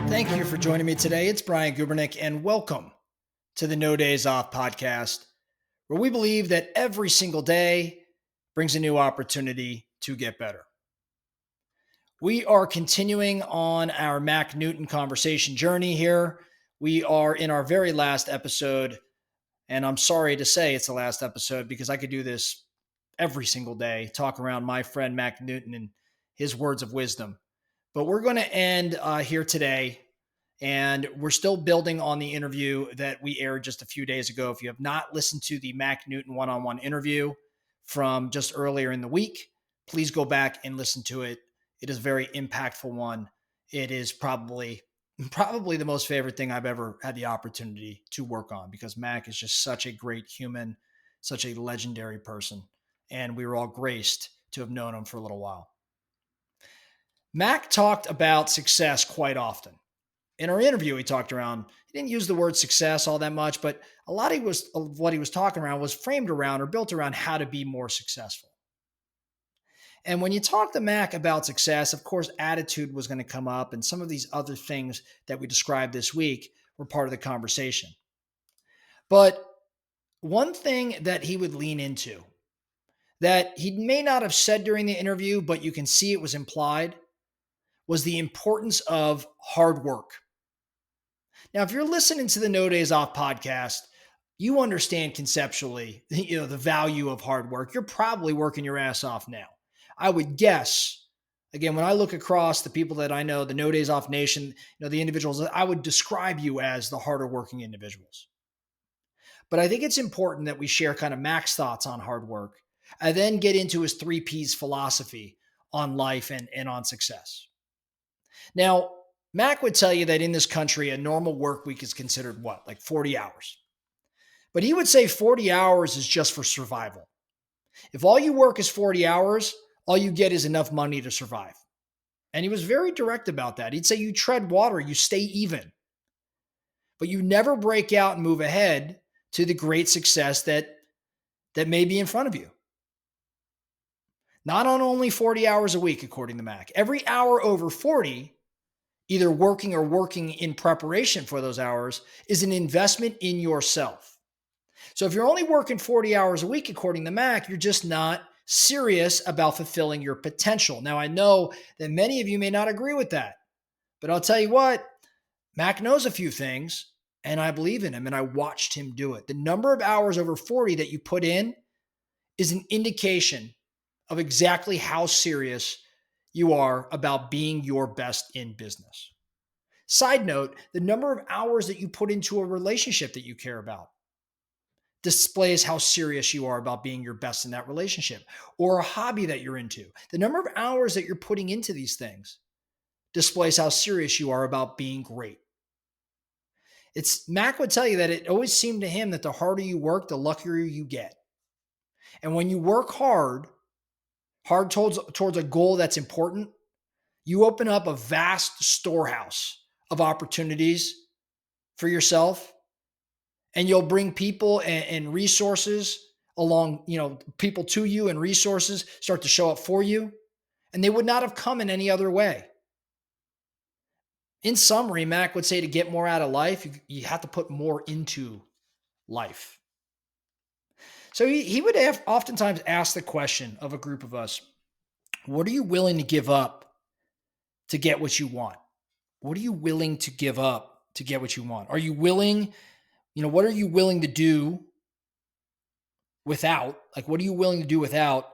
Thank you for joining me today. It's Brian Gubernick, and welcome to the No Days Off podcast, where we believe that every single day brings a new opportunity to get better. We are continuing on our Mack Newton conversation journey here. We are in our very last episode, and I'm sorry to say it's the last episode because I could do this every single day, talk around my friend Mack Newton and his words of wisdom. But we're going to end here today. And we're still building on the interview that we aired just a few days ago. If you have not listened to the Mack Newton one-on-one interview from just earlier in the week, please go back and listen to it. It is a very impactful one. It is probably the most favorite thing I've ever had the opportunity to work on because Mack is just such a great human, such a legendary person. And we were all graced to have known him for a little while. Mack talked about success quite often. In our interview, he didn't use the word success all that much, but a lot of what he was talking around was framed around or built around how to be more successful. And when you talk to Mack about success, of course, attitude was going to come up, and some of these other things that we described this week were part of the conversation. But one thing that he would lean into that he may not have said during the interview, but you can see it was implied, was the importance of hard work. Now, if you're listening to the No Days Off podcast, you understand conceptually, the value of hard work. You're probably working your ass off now. I would guess, again, when I look across the people that I know, the No Days Off Nation, the individuals, I would describe you as the harder working individuals. But I think it's important that we share kind of Mack's thoughts on hard work. I then get into his 3 Ps philosophy on life and on success. Now, Mack would tell you that in this country, a normal work week is considered what? Like 40 hours. But he would say 40 hours is just for survival. If all you work is 40 hours, all you get is enough money to survive. And he was very direct about that. He'd say you tread water, you stay even. But you never break out and move ahead to the great success that may be in front of you. Not on only 40 hours a week, according to Mack. Every hour over 40, either working or working in preparation for those hours, is an investment in yourself. So if you're only working 40 hours a week, according to Mack, you're just not serious about fulfilling your potential. Now, I know that many of you may not agree with that, but I'll tell you what, Mack knows a few things, and I believe in him, and I watched him do it. The number of hours over 40 that you put in is an indication of exactly how serious you are about being your best in business. Side note, the number of hours that you put into a relationship that you care about displays how serious you are about being your best in that relationship, or a hobby that you're into. The number of hours that you're putting into these things displays how serious you are about being great. Mack would tell you that it always seemed to him that the harder you work, the luckier you get. And when you work hard towards a goal that's important, you open up a vast storehouse of opportunities for yourself, and you'll bring people and resources along, people to you, and resources start to show up for you, and they would not have come in any other way. In summary, Mack would say to get more out of life, you have to put more into life. So he would oftentimes ask the question of a group of us, what are you willing to give up to get what you want? What are you willing to give up to get what you want? Are you willing, what are you willing to do without? Like, what are you willing to do without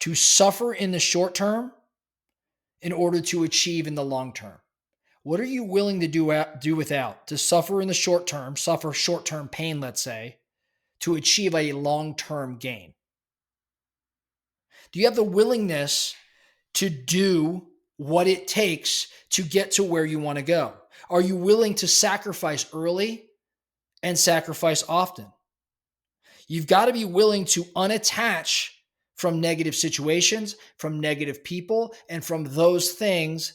to suffer in the short term in order to achieve in the long term? What are you willing to do without to suffer in the short term, suffer short-term pain, let's say, to achieve a long-term gain? Do you have the willingness to do what it takes to get to where you want to go? Are you willing to sacrifice early and sacrifice often? You've got to be willing to unattach from negative situations, from negative people, and from those things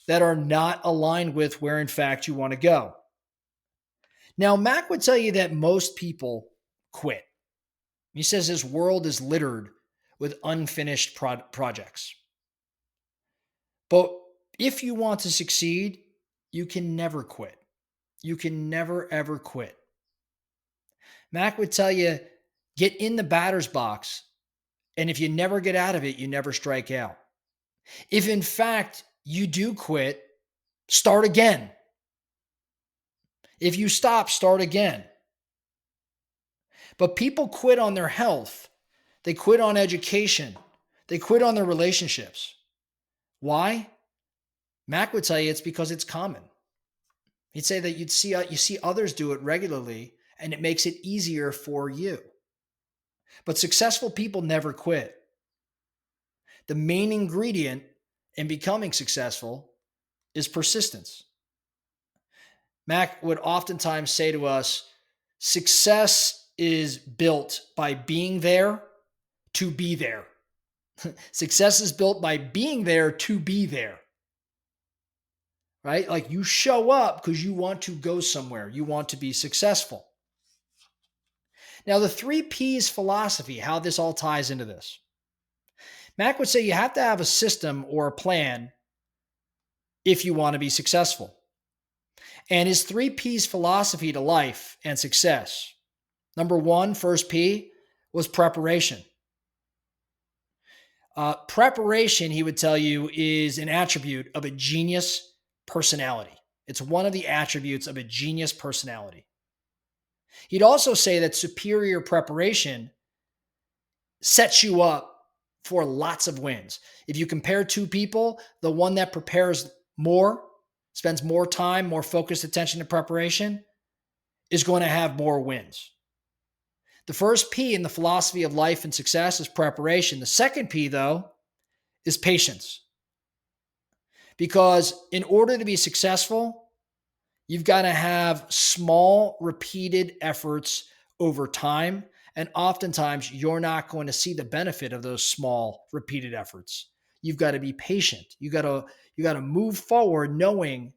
that are not aligned with where, in fact, you want to go. Now, Mack would tell you that most people quit. He says his world is littered with unfinished projects. But if you want to succeed, you can never quit. You can never, ever quit. Mack would tell you, get in the batter's box, and if you never get out of it, you never strike out. If in fact you do quit, start again. If you stop, start again. But people quit on their health. They quit on education. They quit on their relationships. Why? Mack would tell you it's because it's common. He'd say that you see others do it regularly, and it makes it easier for you. But successful people never quit. The main ingredient in becoming successful is persistence. Mack would oftentimes say to us, success is built by being there to be there. Success is built by being there to be there. Right? Like you show up because you want to go somewhere. You want to be successful. Now, the 3Ps philosophy, how this all ties into this. Mack would say you have to have a system or a plan if you want to be successful. And his 3Ps philosophy to life and success. Number one, first P, was preparation. Preparation, he would tell you, is an attribute of a genius personality. It's one of the attributes of a genius personality. He'd also say that superior preparation sets you up for lots of wins. If you compare two people, the one that prepares more, spends more time, more focused attention to preparation, is going to have more wins. The first P in the philosophy of life and success is preparation. The second P, though, is patience. Because in order to be successful, you've got to have small, repeated efforts over time. And oftentimes, you're not going to see the benefit of those small, repeated efforts. You've got to be patient. You got to move forward knowing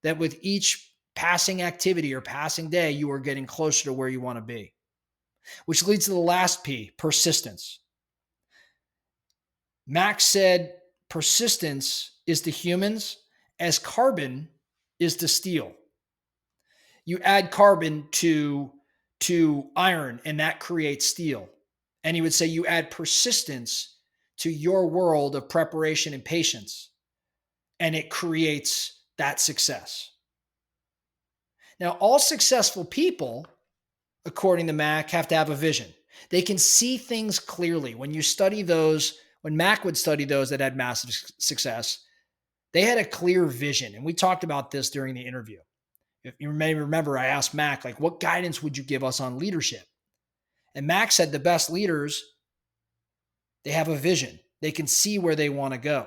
that with each passing activity or passing day, you are getting closer to where you want to be. Which leads to the last P, persistence. Max said persistence is to humans as carbon is to steel. You add carbon to iron and that creates steel. And he would say you add persistence to your world of preparation and patience, and it creates that success. Now, all successful people, according to Mack, have to have a vision. They can see things clearly. When you study those, when Mack would study those that had massive success, they had a clear vision. And we talked about this during the interview. If you may remember, I asked Mack, like, what guidance would you give us on leadership? And Mack said the best leaders, they have a vision. They can see where they want to go.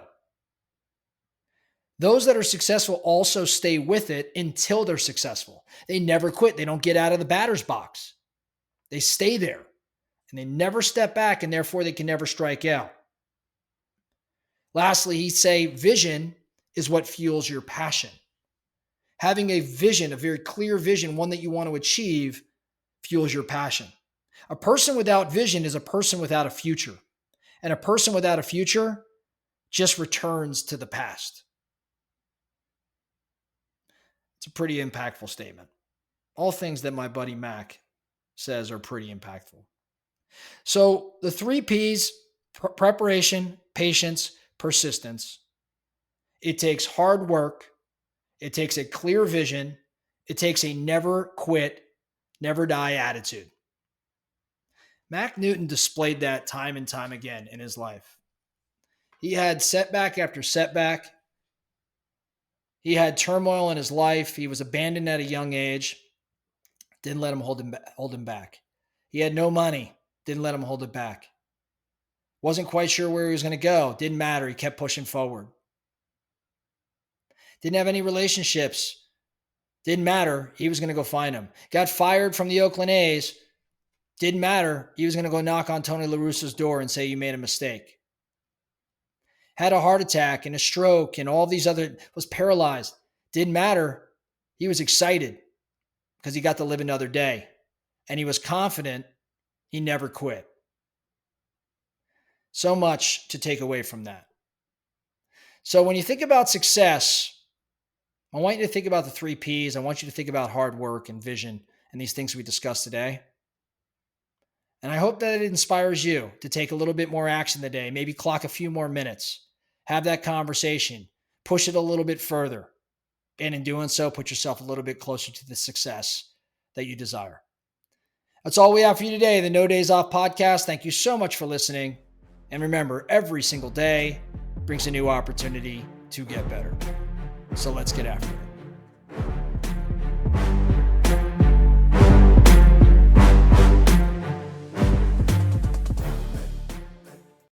Those that are successful also stay with it until they're successful. They never quit. They don't get out of the batter's box. They stay there and they never step back, and therefore they can never strike out. Lastly, he'd say vision is what fuels your passion. Having a vision, a very clear vision, one that you want to achieve, fuels your passion. A person without vision is a person without a future. And a person without a future just returns to the past. It's a pretty impactful statement. All things that my buddy Mack says are pretty impactful. So the 3Ps, preparation, patience, persistence. It takes hard work. It takes a clear vision. It takes a never quit, never die attitude. Mack Newton displayed that time and time again in his life. He had setback after setback. He had turmoil in his life. He was abandoned at a young age. Didn't let him hold him back. He had no money. Didn't let him hold it back. Wasn't quite sure where he was going to go. Didn't matter. He kept pushing forward. Didn't have any relationships. Didn't matter. He was going to go find them. Got fired from the Oakland A's. Didn't matter. He was going to go knock on Tony La Russa's door and say, you made a mistake. Had a heart attack and a stroke and all these other, was paralyzed. Didn't matter. He was excited because he got to live another day. And he was confident he never quit. So much to take away from that. So when you think about success, I want you to think about the 3 Ps. I want you to think about hard work and vision and these things we discussed today. And I hope that it inspires you to take a little bit more action today, maybe clock a few more minutes, have that conversation, push it a little bit further. And in doing so, put yourself a little bit closer to the success that you desire. That's all we have for you today, the No Days Off podcast. Thank you so much for listening. And remember, every single day brings a new opportunity to get better. So let's get after it.